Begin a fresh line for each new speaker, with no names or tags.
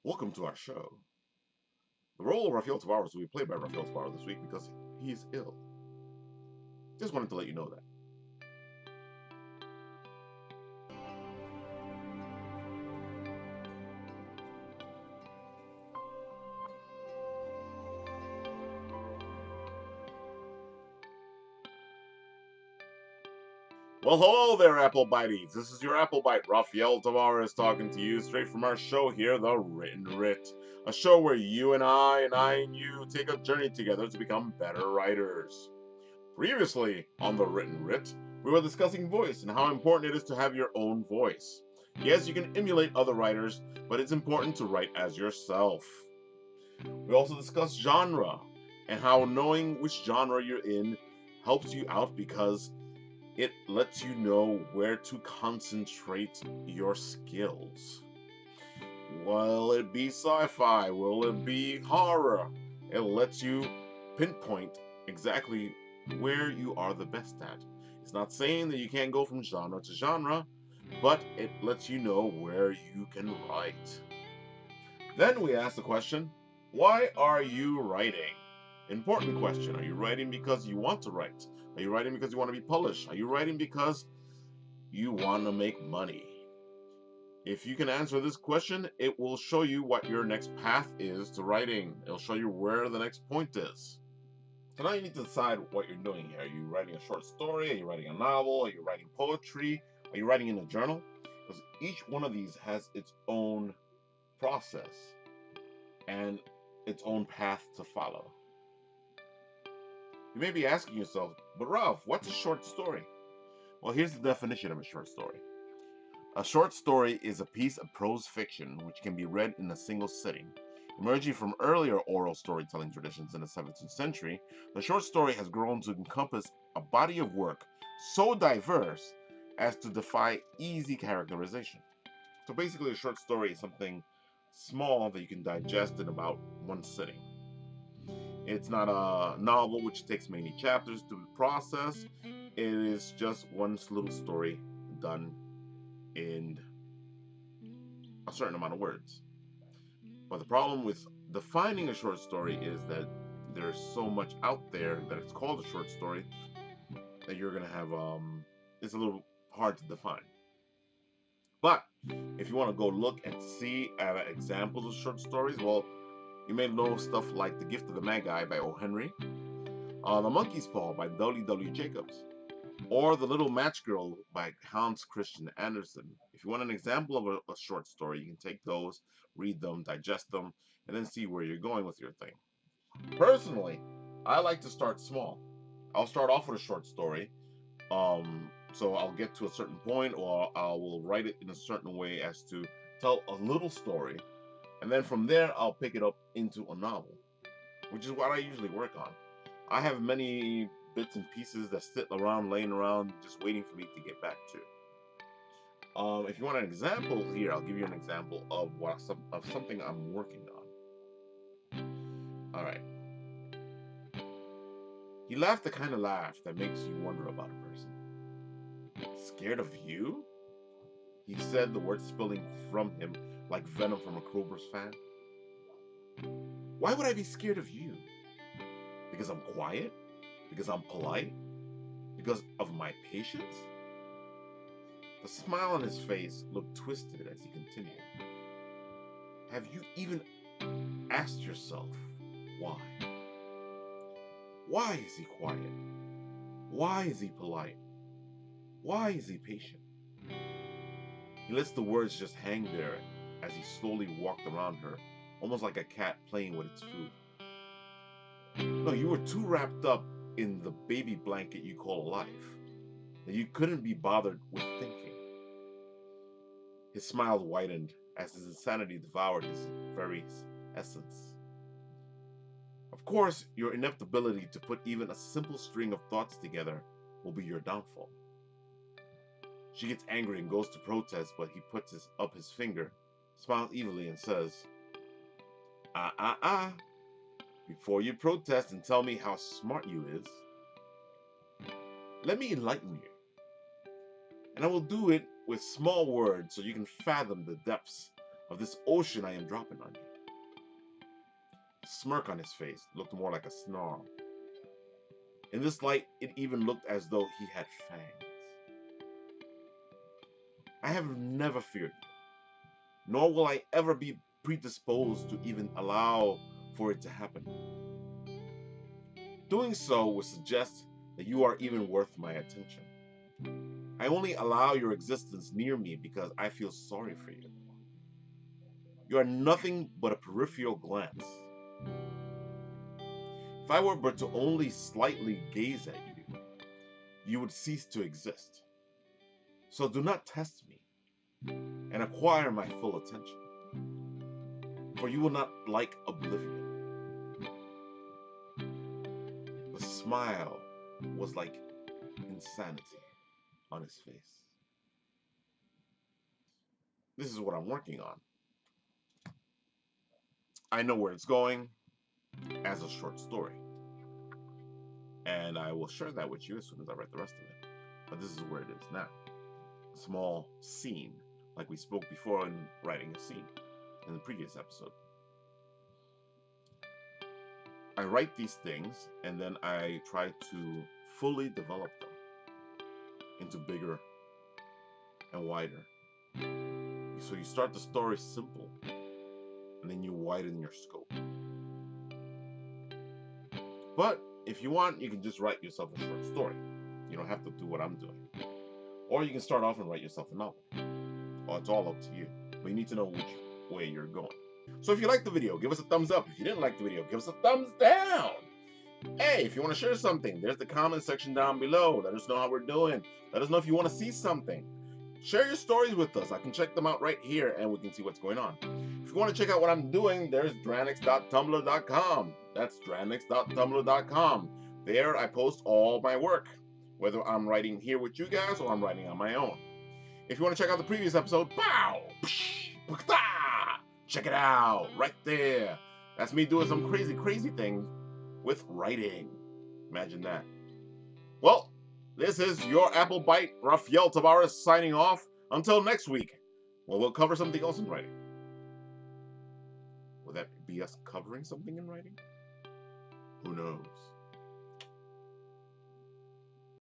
Welcome to our show. The role of Rafael Tavares will be played by Rafael Tavares this week because he is ill. Just wanted to let you know that. Well, hello there, Apple Bites. This is your Apple Bite, Rafael Tavares, talking to you straight from our show here, The Written Writ. A show where you and I and you take a journey together to become better writers. Previously on The Written Writ, we were discussing voice and how important it is to have your own voice. Yes, you can emulate other writers, but it's important to write as yourself. We also discussed genre and how knowing which genre you're in helps you out because it lets you know where to concentrate your skills. Will it be sci-fi? Will it be horror? It lets you pinpoint exactly where you are the best at. It's not saying that you can't go from genre to genre, but it lets you know where you can write. Then we ask the question, why are you writing? Important question. Are you writing because you want to write? Are you writing because you want to be published? Are you writing because you want to make money? If you can answer this question, it will show you what your next path is to writing. It'll show you where the next point is. So now you need to decide what you're doing here. Are you writing a short story? Are you writing a novel? Are you writing poetry? Are you writing in a journal? Because each one of these has its own process and its own path to follow. You may be asking yourself, but Ralph, what's a short story? Well, here's the definition of a short story. A short story is a piece of prose fiction which can be read in a single sitting. Emerging from earlier oral storytelling traditions in the 17th century, the short story has grown to encompass a body of work so diverse as to defy easy characterization. So basically, a short story is something small that you can digest in about one sitting. It's not a novel which takes many chapters to process. It is just one little story done in a certain amount of words. But the problem with defining a short story is that there's so much out there that it's called a short story that you're gonna have it's a little hard to define. But if you want to go look and see at examples of short stories, well, you may know stuff like The Gift of the Magi by O. Henry, The Monkey's Paw by W. Jacobs, or The Little Match Girl by Hans Christian Andersen. If you want an example of a short story, you can take those, read them, digest them, and then see where you're going with your thing. Personally, I like to start small. I'll start off with a short story. So I'll get to a certain point, or I will write it in a certain way as to tell a little story, and then from there I'll pick it up into a novel, which is what I usually work on. I have many bits and pieces that sit around, laying around, just waiting for me to get back to. If you want an example here, I'll give you an example of something I'm working on. All right. He laughed the kind of laugh that makes you wonder about a person. Scared of you? He said, the words spilling from him like venom from a Kroger's fan. Why would I be scared of you? Because I'm quiet? Because I'm polite? Because of my patience? The smile on his face looked twisted as he continued. Have you even asked yourself why? Why is he quiet? Why is he polite? Why is he patient? He lets the words just hang there as he slowly walked around her, almost like a cat playing with its food. No, you were too wrapped up in the baby blanket you call life that you couldn't be bothered with thinking. His smile widened as his insanity devoured his very essence. Of course, your inept ability to put even a simple string of thoughts together will be your downfall. She gets angry and goes to protest, but he puts up his finger, smiles evilly, and says, before you protest and tell me how smart you is, let me enlighten you. And I will do it with small words so you can fathom the depths of this ocean I am dropping on you. A smirk on his face looked more like a snarl. In this light, it even looked as though he had fangs. I have never feared you, nor will I ever be predisposed to even allow for it to happen. Doing so would suggest that you are even worth my attention. I only allow your existence near me because I feel sorry for you. You are nothing but a peripheral glance. If I were but to only slightly gaze at you, you would cease to exist. So do not test me and acquire my full attention, for you will not like oblivion. The smile was like insanity on his face. This is what I'm working on. I know where it's going as a short story, and I will share that with you as soon as I write the rest of it. But this is where it is now. A small scene, like we spoke before in writing a scene in the previous episode. I write these things, and then I try to fully develop them into bigger and wider. So you start the story simple, and then you widen your scope. But if you want, you can just write yourself a short story. You don't have to do what I'm doing. Or you can start off and write yourself a novel. Well, it's all up to you. But you need to know which way you're going. So if you liked the video, give us a thumbs up. If you didn't like the video, give us a thumbs down. Hey, if you want to share something, there's the comment section down below. Let us know how we're doing. Let us know if you want to see something. Share your stories with us. I can check them out right here, and we can see what's going on. If you want to check out what I'm doing, there's dranix.tumblr.com. That's dranix.tumblr.com. There I post all my work, whether I'm writing here with you guys or I'm writing on my own. If you want to check out the previous episode, check it out right there. That's me doing some crazy things with writing. Imagine that. Well, this is your Apple Bite, Rafael Tavares signing off. Until next week, well, we'll cover something else in writing. Will that be us covering something in writing? Who knows?